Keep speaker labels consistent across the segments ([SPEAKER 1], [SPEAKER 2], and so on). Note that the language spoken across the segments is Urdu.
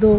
[SPEAKER 1] 2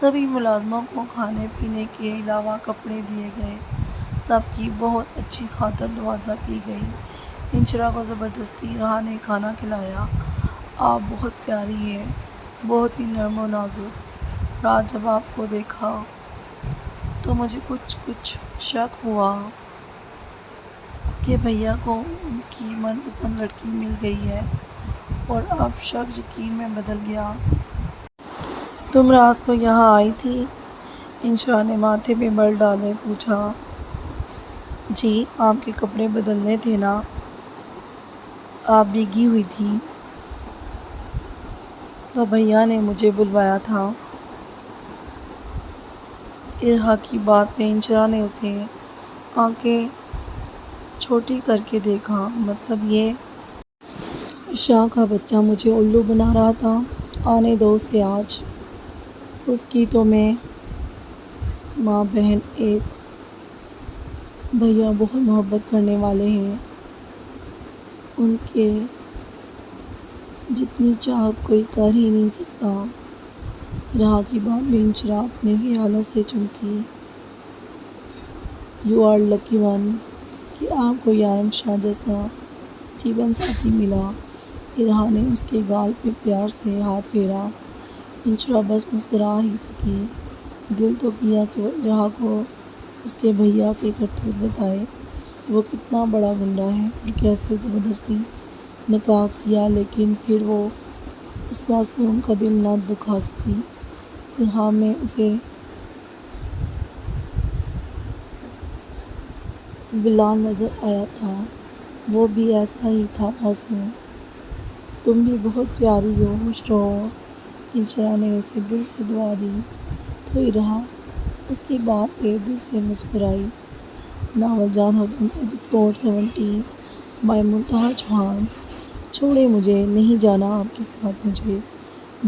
[SPEAKER 1] سبھی ملازموں کو کھانے پینے کے علاوہ کپڑے دیے گئے۔ سب کی بہت اچھی خاطر نوازی کی گئی۔ انشرا کو زبردستی ریحاں نے کھانا کھلایا۔ آپ بہت پیاری ہیں، بہت ہی نرم و نازک۔ رات جب آپ کو دیکھا تو مجھے کچھ شک ہوا کہ بھیا کو ان کی من پسند لڑکی مل گئی ہے، اور اب شک یقین میں بدل گیا۔ تم رات کو یہاں آئی تھی؟ انشرا نے ماتھے پہ بل ڈالے پوچھا۔ جی، آپ کے کپڑے بدلنے تھے نا؟ آپ بھیگی ہوئی تھی تو بھیا نے مجھے بلوایا تھا۔ ارحا کی بات پہ انشرا نے اسے آنکھیں چھوٹی کر کے دیکھا۔ مطلب یہ شاہ کا بچہ مجھے الو بنا رہا تھا؟ آنے دو اسے آج۔ اس کی تو میں ماں بہن ایک۔ بھیا بہت محبت کرنے والے ہیں، ان کے جتنی چاہت کوئی کر ہی نہیں سکتا۔ ارحا کی بات میں انشرا اپنے خیالوں سے چمکی۔ یو آر لکی ون کہ آپ کو یارم شاہ جیسا جیون ساتھی ملا۔ ارحا نے اس کے گال پہ پیار سے ہاتھ پھیرا۔ انشرا بس مسکرا ہی سکی۔ دل تو کیا کہ وہ ارحا کو اس کے بھیا کے کرتوت بتائے کہ وہ کتنا بڑا گنڈا ہے اور کیسے زبردستی نکاح کیا، لیکن پھر وہ اس معصوم کا دل نہ دکھا سکی۔ ارحا میں اسے بلال نظر آیا تھا، وہ بھی ایسا ہی تھا معصوم۔ تم بھی بہت پیاری ہو، خوش رہو۔ انشرا نے اسے دل سے دعا دی تو ارحا اس کی بات پہ دل سے مسکرائی۔ ناول جان ہو تم ایپیسوڈ 17 بائی منتہا چوہان۔ چھوڑے مجھے، نہیں جانا آپ کے ساتھ مجھے۔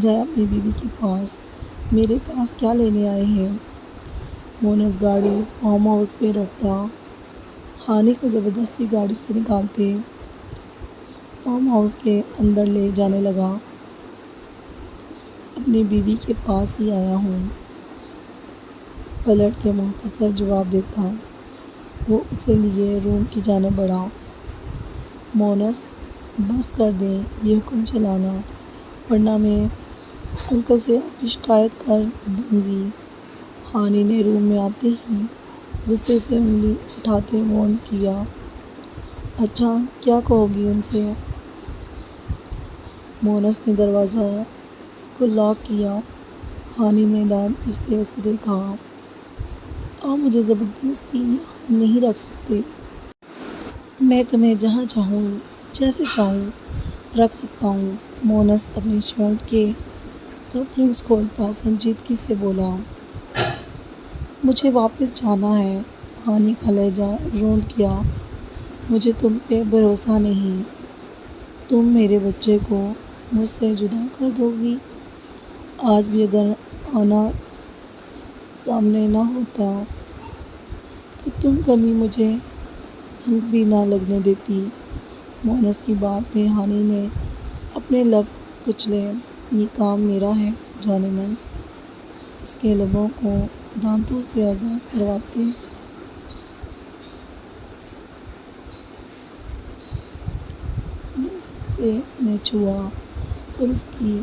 [SPEAKER 1] جائے اپنی بیوی کے پاس۔ میرے پاس کیا لینے آئے ہیں؟ مونس گاڑی فارم ہاؤس پہ روکتا ہانی کو زبردستی گاڑی سے نکالتے فارم ہاؤس کے اندر لے جانے لگا۔ اپنی بیوی کے پاس ہی آیا ہوں، پلٹ کے مختصر جواب دیتا وہ اسے لیے روم کی جانب بڑھا۔ مونس بس کر دیں یہ حکم چلانا، ورنہ میں انکل سے آپ کی شکایت کر دوں گی۔ ہانی نے روم میں آتے ہی غصے سے انگلی اٹھاتے وارن کیا۔ اچھا، کیا کہو گی ان سے؟ مونس نے دروازہ کو لاک کیا۔ ہانی نے دانت پیستے اسے دیکھا۔ آپ مجھے زبردستی یہاں نہیں رکھ سکتے۔ میں تمہیں جہاں چاہوں جیسے چاہوں رکھ سکتا ہوں۔ مونس اپنی شرٹ کے کفلنگز کھولتا سنجیدگی سے بولا۔ مجھے واپس جانا ہے۔ ہانی کا لہجہ روندا کیا۔ مجھے تم پہ بھروسہ نہیں۔ تم میرے بچے کو مجھ سے جدا کر دو گی؟ آج بھی اگر آنا سامنے نہ ہوتا تو تم کبھی مجھے ہنک بھی نہ لگنے دیتی۔ مونس کی بات میں ہانی نے اپنے لب کچلے۔ یہ کام میرا ہے جانے من۔ اس کے لبوں کو دانتوں سے آزاد کرواتے سے میں چھوا اور اس کی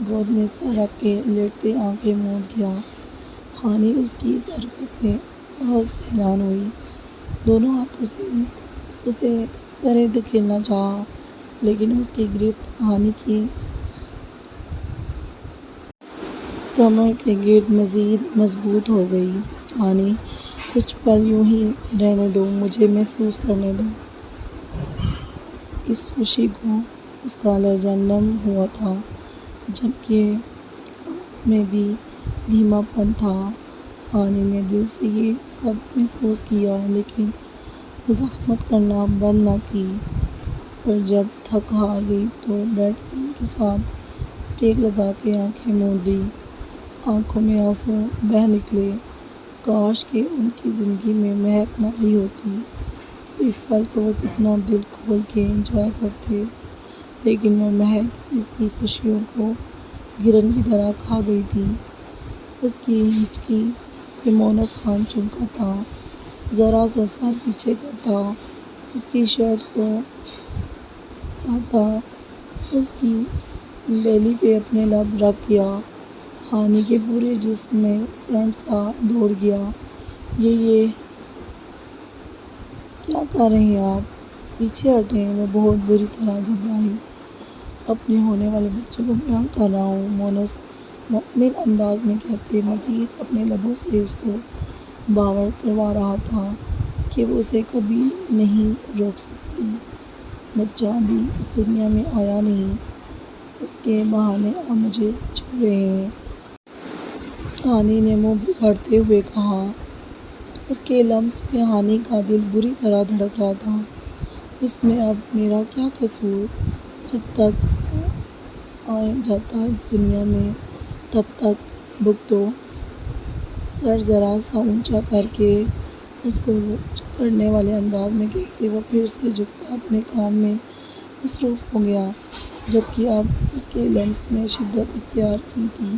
[SPEAKER 1] گود میں سر رکھ کے لیٹتے آنکھیں موند گیا۔ ہانی اس کی اس حرکت پہ محض حیران ہوئی۔ دونوں ہاتھوں سے اسے پرے دھکیلنا چاہا، لیکن اس کی گرفت ہانی کی کمر کے گرد مزید مضبوط ہو گئی۔ ہانی، کچھ پل یوں ہی رہنے دو، مجھے محسوس کرنے دو اس خوشی کو۔ اس کا لہجہ نم ہوا تھا، جبکہ میں بھی دھیما پن تھا۔ ہانی نے دل سے یہ سب محسوس کیا، لیکن مزاحمت کرنا بند نہ کی۔ پر جب تھک ہار گئی تو بیڈ کے ساتھ ٹیک لگا کے آنکھیں موند لی۔ آنکھوں میں آنسو بہہ نکلے۔ کاش کہ ان کی زندگی میں مہک نہ آئی ہوتی تو اس پل کو وہ کتنا دل کھول کے انجوائے کرتے، لیکن وہ مہک اس کی خوشیوں کو گرن کی طرح کھا گئی تھی۔ اس کی ہچکی پہ مونس خان چمکا تھا، ذرا سا سر پیچھے کرتا، اس کی شرٹ کو کستا تھا، اس کی بیلی پہ اپنے لب رکھ گیا۔ ہانی کے پورے جسم میں کرنٹ سا دوڑ گیا۔ یہ کیا کر رہے ہیں آپ؟ پیچھے ہٹیں۔ وہ بہت بری طرح گھبرائی۔ اپنے ہونے والے بچے کو پیار کر رہا ہوں، مونس مطمئن انداز میں کہتے مزید اپنے لبوں سے اس کو باور کروا رہا تھا کہ وہ اسے کبھی نہیں روک سکتی۔ بچہ ابھی اس دنیا میں آیا نہیں، اس کے بہانے آپ مجھے چھو رہے ہیں، ہانی نے منہ بگاڑتے ہوئے کہا۔ اس کے لمس پہ ہانی کا دل بری طرح دھڑک رہا تھا۔ اس میں اب میرا کیا قصور؟ جب تک آیا جاتا اس دنیا میں تب تک بھگتو۔ سر ذرا سا اونچا کر کے اس کو چکرنے والے انداز میں کہتے وہ پھر سے جھکتا اپنے کام میں مصروف ہو گیا، جبکہ اب اس کے لمس نے شدت اختیار کی تھی۔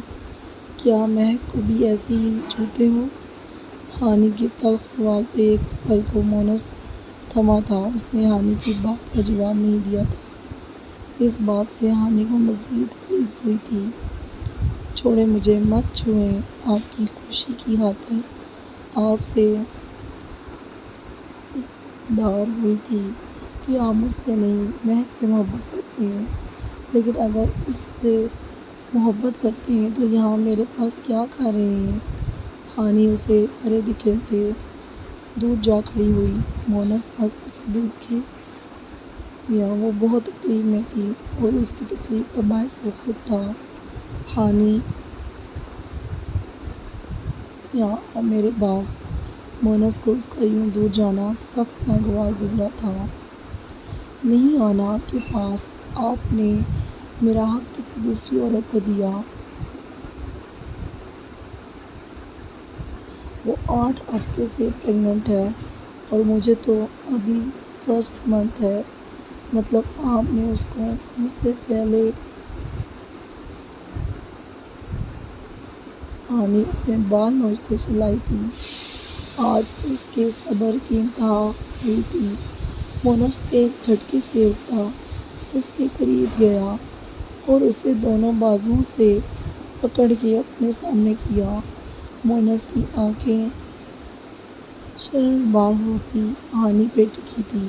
[SPEAKER 1] کیا مہک کو بھی ایسے ہی چھوتے ہو؟ ہانی کے تلخ سوال پہ ایک پل کو مونس تھما تھا۔ اس نے ہانی کی بات کا جواب نہیں دیا تھا۔ اس بات سے ہانی کو مزید تکلیف ہوئی تھی۔ چھوڑیں مجھے، مت چھوئیں، آپ کی خوشی کی خاطر آپ سے استدعا ہوئی تھی کہ آپ مجھ سے نہیں مہک سے محبت کرتے ہیں، لیکن اگر اس سے محبت کرتے ہیں تو یہاں میرے پاس کیا کر رہے ہیں؟ ہانی اسے پرے دھکیلتے دور جا کھڑی ہوئی۔ مونس بس اسے دیکھے یا وہ بہت تکلیف میں تھی اور اس کی تکلیف کا باعث وہ خود تھا۔ ہانی یہاں آ میرے پاس۔ مونس کو اس کا یوں دور جانا سخت ناگوار گزرا تھا۔ نہیں آنا کے پاس، آپ نے میرا حق کسی دوسری عورت کو دیا۔ وہ 8 ہفتے سے پریگننٹ ہے اور مجھے تو ابھی فرسٹ منتھ ہے۔ مطلب آپ نے اس کو مجھ سے پہلے۔ ہانی اپنے بال نوچتے چلائی تھی۔ آج اس کے صبر کی انتہا ہوئی تھی۔ مونس ایک جھٹکے سے اٹھا، اس کے قریب گیا اور اسے دونوں بازوؤں سے پکڑ کے اپنے سامنے کیا۔ مونس کی آنکھیں شرربار ہوتی ہانی پہ ٹکی تھی۔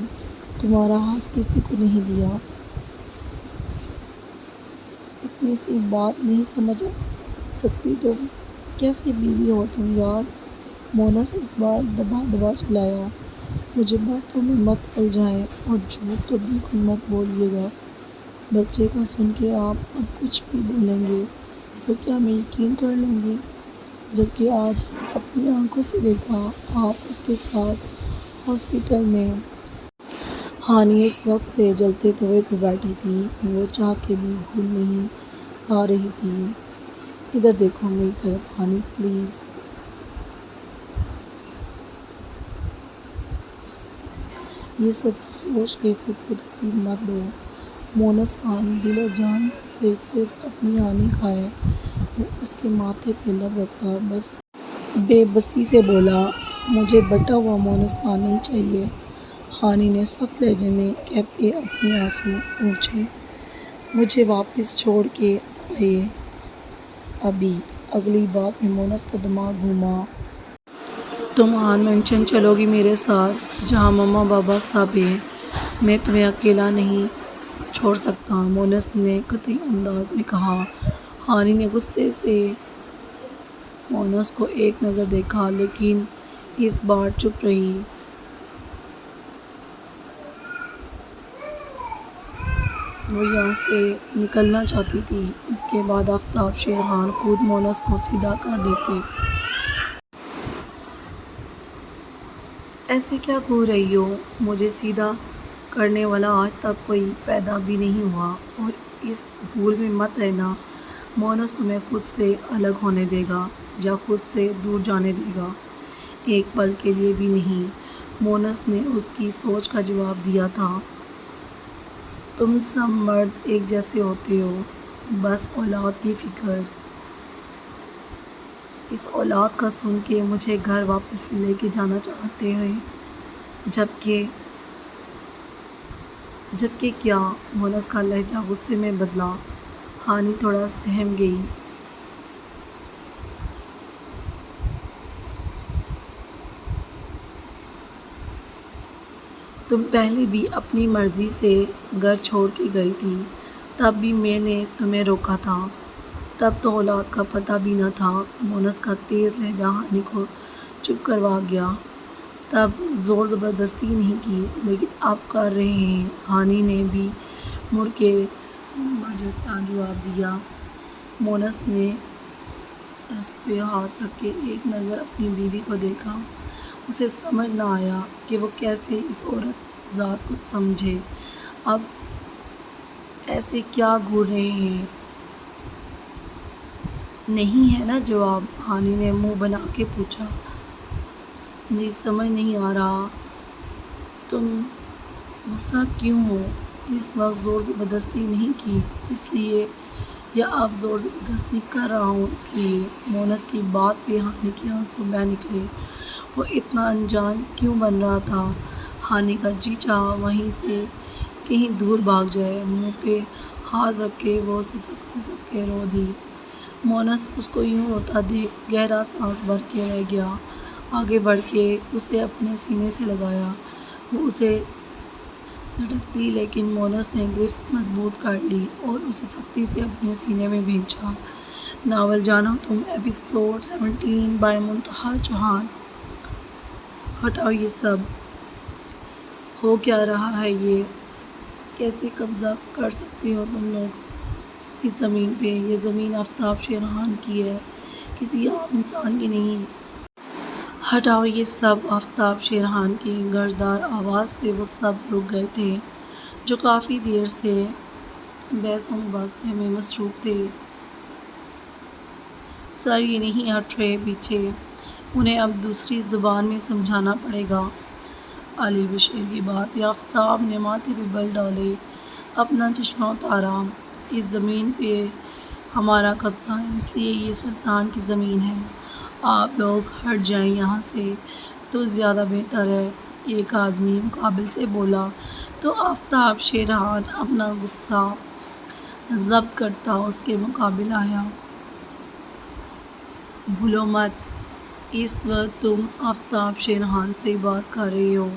[SPEAKER 1] تمہارا حق کسی کو نہیں دیا۔ اتنی سی بات نہیں سمجھ سکتی تم؟ کیسی بیوی ہو تم یار؟ مونس اس بار دبا دبا چلایا۔ مجھے باتوں میں مت الجھائیں اور جھوٹ تو بالکل مت بولیے گا۔ بچے کا سن کے آپ اب کچھ بھی بولیں گے تو کیا میں یقین کر لوں گی؟ جبکہ آج اپنی آنکھوں سے دیکھا آپ اس کے ساتھ ہاسپٹل میں۔ ہانی اس وقت سے جلتے توے پہ بیٹھی تھی۔ وہ چاہ کے بھی بھول نہیں پا رہی تھی۔ ادھر دیکھو میری طرف ہانی پلیز۔ یہ سب سوچ کے خود کو تکلیف مت دو۔ مونس خان دل و جان سے صرف اپنی ہانی کا ہے۔ وہ اس کے ماتھے پہ لب رکھتا بس بے بسی سے بولا، مجھے بٹا ہوا مونس خان نہیں چاہیے۔ ہانی نے سخت لہجے میں کہتے اپنے آنسو پونچھے۔ مجھے واپس چھوڑ کے آئیے ابھی۔ اگلی بات میں مونس کا دماغ گھوما۔ تم آن مینشن چلو گی میرے ساتھ جہاں مما بابا سب ہیں، میں تمہیں اکیلا نہیں چھوڑ سکتا، مونس نے قطعی انداز میں کہا۔ ہانی نے غصے سے مونس کو ایک نظر دیکھا لیکن اس بار چپ رہی۔ وہ یہاں سے نکلنا چاہتی تھی۔ اس کے بعد آفتاب شیر خان خود مونس کو سیدھا کر دیتے۔ ایسے کیا گھور رہی ہو؟ مجھے سیدھا کرنے والا آج تک کوئی پیدا بھی نہیں ہوا، اور اس بھول میں مت رہنا مونس تمہیں خود سے الگ ہونے دے گا یا خود سے دور جانے دے گا، ایک پل کے لیے بھی نہیں۔ مونس نے اس کی سوچ کا جواب دیا تھا۔ تم سب مرد ایک جیسے ہوتے ہو، بس اولاد کی فکر۔ اس اولاد کا سن کے مجھے گھر واپس لے کے جانا چاہتے ہیں، جبکہ کیا؟ مونس کا لہجہ غصے میں بدلا۔ ہانی تھوڑا سہم گئی۔ تم پہلے بھی اپنی مرضی سے گھر چھوڑ کے گئی تھی، تب بھی میں نے تمہیں روکا تھا، تب تو اولاد کا پتہ بھی نہ تھا۔ مونس کا تیز لہجہ ہانی کو چپ کروا گیا۔ تب زور زبردستی نہیں کی، لیکن اب کر رہے ہیں۔ ہانی نے بھی مڑ کے برجستہ جواب دیا۔ مونس نے دست پہ ہاتھ رکھ کے ایک نظر اپنی بیوی کو دیکھا۔ اسے سمجھ نہ آیا کہ وہ کیسے اس عورت ذات کو سمجھے۔ اب ایسے کیا گھور رہے ہیں؟ نہیں ہے نا جواب؟ ہانی نے منہ بنا کے پوچھا۔ جی سمجھ نہیں آ رہا۔ تم غصہ کیوں ہو؟ اس وقت زور زبردستی نہیں کی اس لیے، یا اب زور زبردستی کر رہا ہوں اس لیے؟ مونس کی بات پہ ہانی کے آنسو بہہ نکلے۔ وہ اتنا انجان کیوں بن رہا تھا؟ ہانی کا جی چاہا وہیں سے کہیں دور بھاگ جائے۔ منہ پہ ہاتھ رکھ کے وہ سسک کے رو دی۔ مونس اس کو یوں روتا دیکھ گہرا سانس بھر کے رہ گیا۔ آگے بڑھ کے اسے اپنے سینے سے لگایا۔ وہ اسے جھٹک دی، لیکن مونس نے گرفت مضبوط کر لی اور اسے سختی سے اپنے سینے میں بھینچا۔ ناول جانو تم، ایپیسوڈ 17 بائی منتہا چوہان۔ ہٹاؤ یہ سب! ہو کیا رہا ہے یہ؟ کیسے قبضہ کر سکتے ہو تم لوگ اس زمین پہ؟ یہ زمین آفتاب شیرخان کی ہے، کسی عام انسان کی نہیں۔ ہٹاؤ یہ سب! آفتاب شیرخان کی گرجدار آواز پہ وہ سب رک گئے تھے جو کافی دیر سے بحث و مباحثے میں مصروف تھے۔ سر یہ نہیں ہٹ رہے پیچھے، انہیں اب دوسری زبان میں سمجھانا پڑے گا۔ علی بشیر کی بات پہ آفتاب نے ماتھے پہ بل ڈالے، اپنا چشمہ اتارا۔ اس زمین پہ ہمارا قبضہ ہے، اس لیے یہ سلطان کی زمین ہے۔ آپ لوگ ہٹ جائیں یہاں سے تو زیادہ بہتر ہے، ایک آدمی مقابل سے بولا تو آفتاب شیرخان اپنا غصہ ضبط کرتا اس کے مقابل آیا۔ بھولو مت، اس وقت تم آفتاب شیرخان سے بات کر رہے ہو۔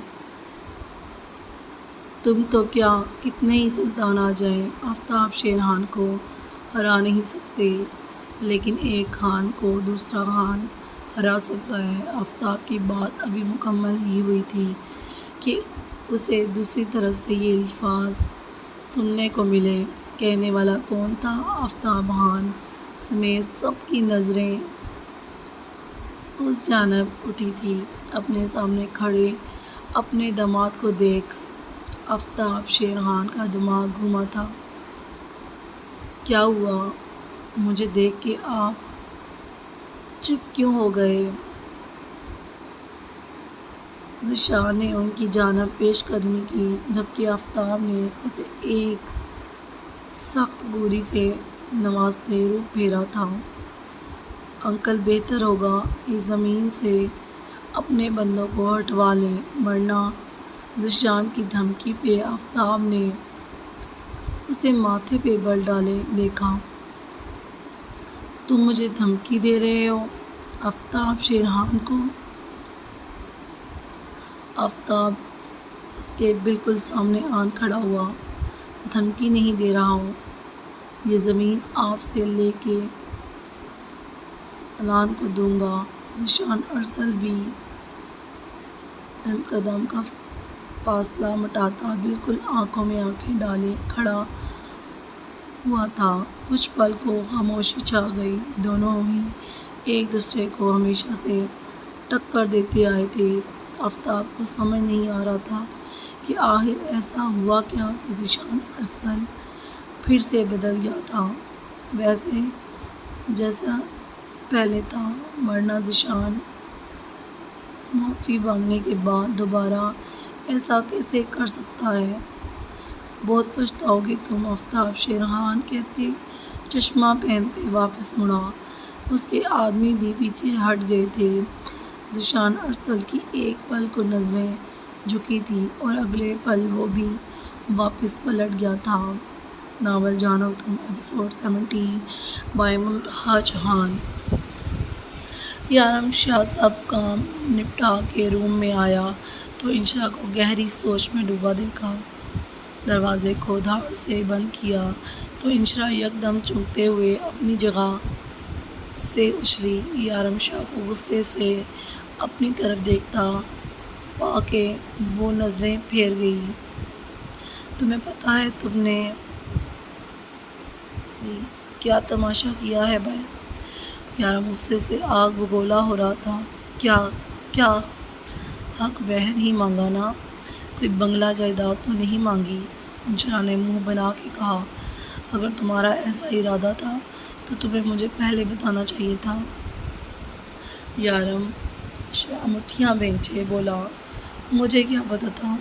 [SPEAKER 1] تم تو کیا کتنے ہی سلطان آ جائیں، آفتاب شیرخان کو ہرا نہیں سکتے، لیکن ایک خان کو دوسرا خان ہرا سکتا ہے۔ آفتاب کی بات ابھی مکمل ہی ہوئی تھی کہ اسے دوسری طرف سے یہ الفاظ سننے کو ملے۔ کہنے والا کون تھا؟ آفتاب خان سمیت سب کی نظریں اس جانب اٹھی تھی۔ اپنے سامنے کھڑے اپنے داماد کو دیکھ آفتاب شیرخان کا دماغ گھوما تھا۔ کیا ہوا؟ مجھے دیکھ کے آپ چپ کیوں ہو گئے؟ ذیشان نے ان کی جانب پیش قدمی کی، جبکہ آفتاب نے اسے ایک سخت گوری سے نوازتے روح پھیرا تھا۔ انکل بہتر ہوگا اس زمین سے اپنے بندوں کو ہٹوا لیں، ورنہ ذیشان کی دھمکی پہ آفتاب نے اسے ماتھے پہ بل ڈالے دیکھا۔ تم مجھے دھمکی دے رہے ہو؟ آفتاب شیرخان کو؟ آفتاب اس کے بالکل سامنے آن کھڑا ہوا۔ دھمکی نہیں دے رہا ہوں، یہ زمین آپ سے لے کے اعلان کو دوں گا۔ ذیشان ارسل بھی چند قدم کا فاصلہ مٹاتا بالکل آنکھوں میں آنکھیں ڈالے کھڑا ہوا تھا۔ کچھ پل کو خاموشی چھا گئی۔ دونوں ہی ایک دوسرے کو ہمیشہ سے ٹکر دیتے آئے تھے۔ آفتاب کو سمجھ نہیں آ رہا تھا کہ آخر ایسا ہوا کیا کہ ذیشان ارسل پھر سے بدل گیا تھا، ویسے جیسا پہلے تھا، ورنہ ذیشان معافی مانگنے کے بعد دوبارہ ایسا کیسے کر سکتا ہے؟ بہت پچھتاؤ گے تم، آفتاب شیرخان کہتے چشمہ پہنتے واپس مڑا۔ اس کے آدمی بھی پیچھے ہٹ گئے تھے۔ ذیشان ارسل کی ایک پل کو نظریں جھکی تھی اور اگلے پل وہ بھی واپس پلٹ گیا تھا۔ ناول جانو تم ایپیسوڈ 17 بائی منتہا چوہان۔ یارم شاہ سب کام نپٹا کے روم میں آیا تو انشرا کو گہری سوچ میں ڈوبا دیکھا۔ دروازے کو دھاڑ سے بند کیا تو انشرا یکدم چونکتے ہوئے اپنی جگہ سے اچھلی۔ یارم شاہ کو غصے سے اپنی طرف دیکھتا پا کے وہ نظریں پھیر گئی۔ تمہیں پتہ ہے تم نے کیا تماشا کیا ہے بھائی؟ یارم غصے سے آگ بگولا ہو رہا تھا۔ کیا حق مہر ہی مانگا نا، کوئی بنگلہ جائیداد تو نہیں مانگی؟ انشرا نے منہ بنا کے کہا۔ اگر تمہارا ایسا ارادہ تھا تو تمہیں مجھے پہلے بتانا چاہیے تھا۔ یارم شاہ مٹھیاں بھینچے بولا، مجھے کیا پتا تھا؟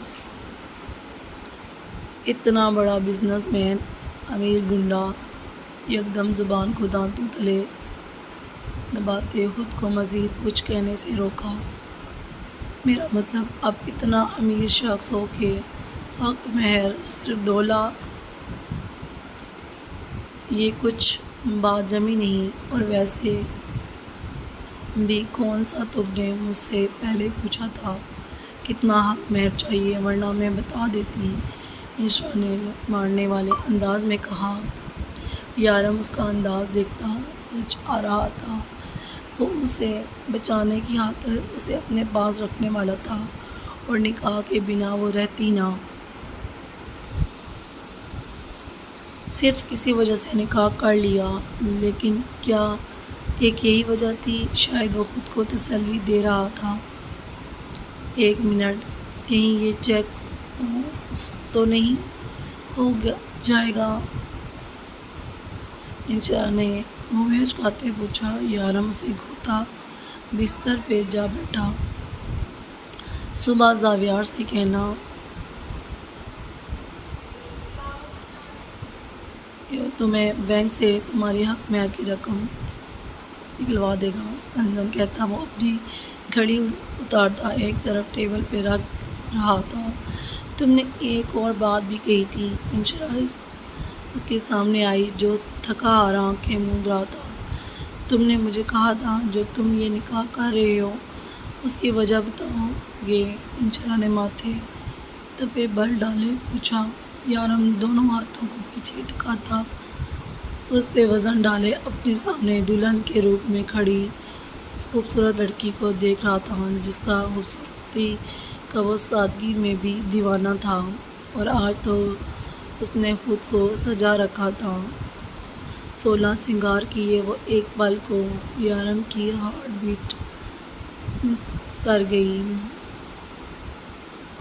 [SPEAKER 1] اتنا بڑا بزنس مین، امیر گنڈا۔ یکدم زبان کو دانتوں تلے دباتے خود کو مزید کچھ کہنے سے روکا۔ میرا مطلب اب اتنا امیر شخص ہو کے حق مہر صرف 2 لاکھ، یہ کچھ بات جمی نہیں۔ اور ویسے بھی کون سا تم نے مجھ سے پہلے پوچھا تھا کتنا حق مہر چاہیے، ورنہ میں بتا دیتی، انشرا نے مارنے والے انداز میں کہا۔ یارم اس کا انداز دیکھتا ہچکا رہا تھا۔ وہ اسے بچانے کی خاطر اسے اپنے پاس رکھنے والا تھا اور نکاح کے بنا وہ رہتی نہ۔ صرف کسی وجہ سے نکاح کر لیا، لیکن کیا ایک یہی وجہ تھی؟ شاید وہ خود کو تسلی دے رہا تھا، ایک منٹ کہیں یہ چیک تو نہیں ہو جائے گا؟ انشرا نے منہ ہچکاتے پوچھا۔ یارم اسے گھورتا بستر پہ جا بیٹھا۔ صبح زاویار سے کہنا کہ وہ تمہیں بینک سے تمہاری حق مہر کی رقم نکلوا دے گا۔ رنجن کہتا وہ اپنی گھڑی اتارتا ایک طرف ٹیبل پہ رکھ رہا تھا۔ تم نے ایک اور بات بھی کہی تھی۔ انشرا اس کے سامنے آئی جو تھکا ہارا آنکھیں موند رہا تھا۔ تم نے مجھے کہا تھا جو تم یہ نکاح کر رہے ہو اس کی وجہ بتاؤ گے؟ انشرا نے ماتھے تپے بل ڈالے پوچھا۔ یارم دونوں ہاتھوں کو پیچھے ٹکاتا اس پہ وزن ڈالے اپنے سامنے دلہن کے روپ میں کھڑی اس خوبصورت لڑکی کو دیکھ رہا تھا جس کا خوبصورتی کا وہ سادگی میں بھی دیوانہ تھا، اور آج تو اس نے خود کو سجا رکھا تھا 16 سنگار کیے۔ وہ ایک پل کو یارم کی ہارٹ بیٹ مس کر گئی۔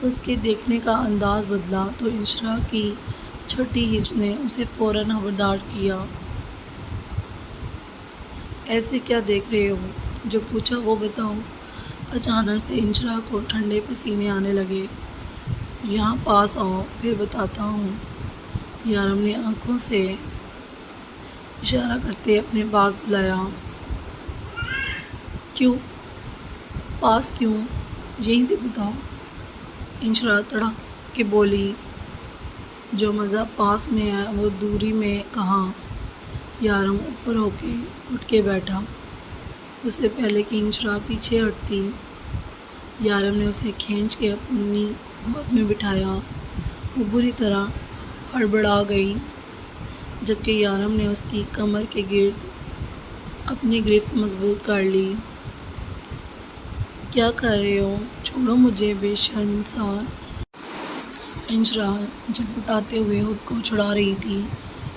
[SPEAKER 1] اس کے دیکھنے کا انداز بدلا تو انشرا کی چھٹی حس نے اسے فوراً خبردار کیا۔ ایسے کیا دیکھ رہے ہو؟ جو پوچھا وہ بتاؤ۔ اچانک سے انشرا کو ٹھنڈے پسینے آنے لگے۔ یہاں پاس آؤ پھر بتاتا ہوں۔ یارم نے آنکھوں سے اشارہ کرتے اپنے پاس بلایا۔ کیوں پاس کیوں؟ یہیں سے بتاؤ۔ انشرا تڑپ کے بولی، جو مزہ پاس میں ہے وہ دوری میں کہاں؟ یارم اوپر ہو کے اٹھ کے بیٹھا۔ اس سے پہلے کہ انشرا پیچھے ہٹتی، یارم نے اسے کھینچ کے اپنی گود میں بٹھایا۔ وہ بری طرح ہڑبڑا گئی جبکہ یارم نے اس کی کمر کے گرد اپنی گرفت مضبوط کر لی۔ کیا کر رہے ہو؟ چھوڑو مجھے بے شرم انسان۔ انشرا جھٹپٹاتے ہوئے خود کو چھڑا رہی تھی۔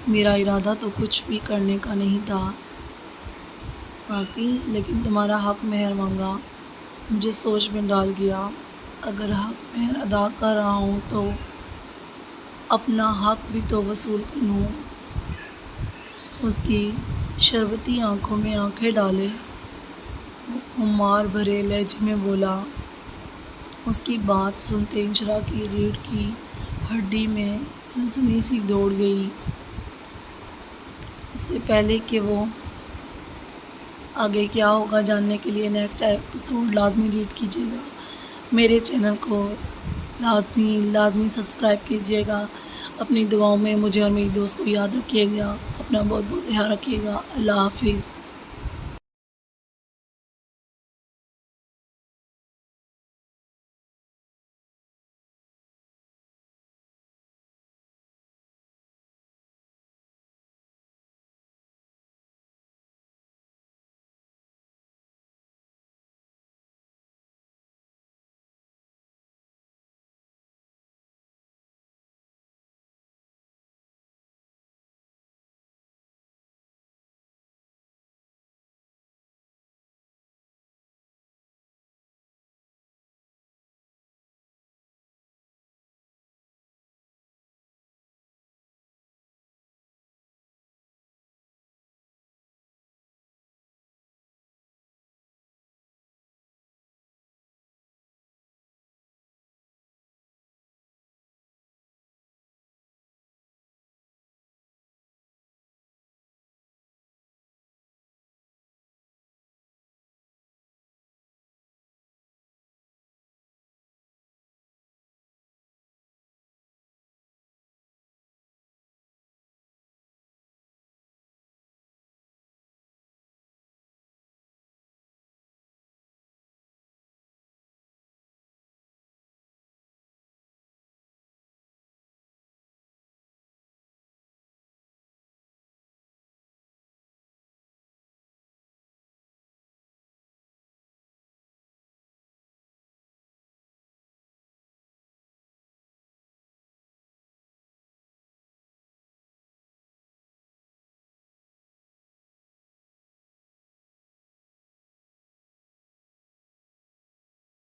[SPEAKER 1] میرا ارادہ تو کچھ بھی کرنے کا نہیں تھا واقعی، لیکن تمہارا حق مہر مانگا مجھے سوچ میں ڈال گیا۔ اگر حق مہر ادا کر رہا ہوں تو اپنا حق بھی تو وصول لوں۔ اس کی شربتی آنکھوں میں آنکھیں ڈالے وہ خمار بھرے لہجے میں بولا۔ اس کی بات سنتے انشرا کی ریڑھ کی ہڈی میں سنسنی سی دوڑ گئی۔ اس سے پہلے کہ وہ آگے کیا ہوگا جاننے کے لیے نیکسٹ ایپیسوڈ لازمی ریڈ کیجیے گا. میرے چینل کو لازمی سبسکرائب کیجیے گا. اپنی دعاؤں میں مجھے اور میری دوست کو یاد رکھیے گا. اپنا بہت بہت خیال رکھیے گا. اللہ حافظ.